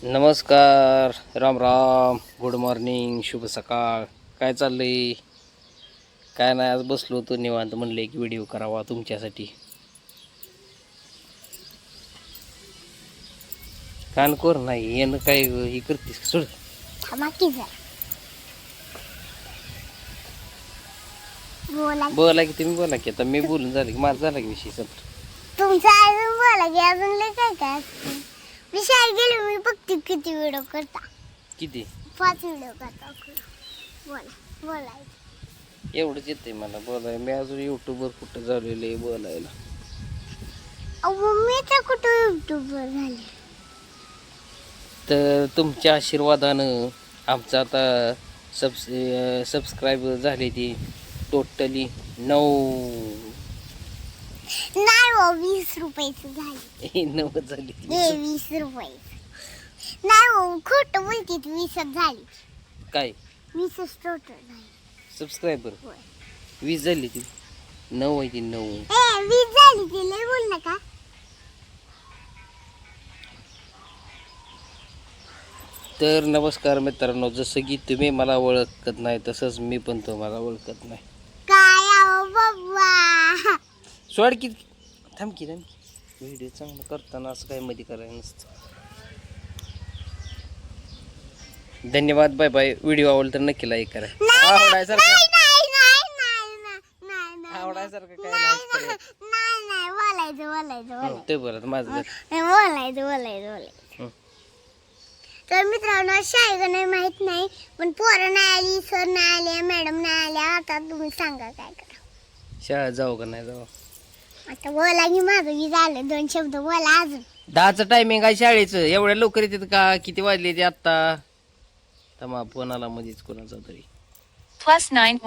नमस्कार, Ram Ram, good morning, शुभ सकाळ. काय चाललंय? काय नाही, आज बसलो होतो निवांत, म्हणलं एक व्हिडिओ करावा तुमच्यासाठी. कानकोर नाही येणं काय हे करतेस का? सोड. बोला की तुम्ही, बोला की. आता मी बोलून झालं की माझं झाला की विषय संपला. तुमचं अजून बोला की, अजून लय काय काय असतं. मी शाळेत गेले, मी बघते किती व्हिडिओ करता. किती? 5 व्हिडिओ करता. बोलायचं एवढंच येतंय मला बोलायला. मी अजून युट्यूबवर कुठं झालेलं आहे बोलायला. अहो मी तर कुठं युट्यूबवर झाले. तर तुमच्या आशीर्वादानं आमचं आता सबस्क्राईब झाले ती टोटली 9 नाही हो, 20 रुपयाचं झाले. 9 झाली ती. 20 रुपयाचं नाही हो, खोटं बोलते. 20च झाली. काय 20च टोटल झाली. सबस्क्रायबर होय. 20 झाली ती. 9 आहे ती 9. 20 झाली ती. लय बोल नका. तर नमस्कार मित्रांनो, जसं की तुम्ही मला ओळखत नाही तसंच मी पण तुम्हाला ओळखत नाही. काय अहो बाबा. सोड की, थांब की. व्हिडिओ चांगला करताना असं काय मध्ये करायचं नसतं. धन्यवाद, बाय बाय. व्हिडिओ आवडला तर नक्की लाईक करा. आवडायसारखं आवडायसारखं काय नाही. बोलायचं ते बरं माझं बोलायचं. तर मित्रांनो, शाळेत नाही माहित नाही, पण पोरं नाही आली, सर नाही आले, मॅडम नाही आल्या. आता तुम्ही सांगा काय करा. शाळेत जाऊ का नाही जाऊ? आता बोला की, माझं की झालं. 2 शब्द बोला अजून. 10चं टायमिंग आहे शाळेचं. एवढ्या लवकर येतात का? किती वाजले ते आत्ता? तमा फोन आला मध्येच कोणाचा तरी. +9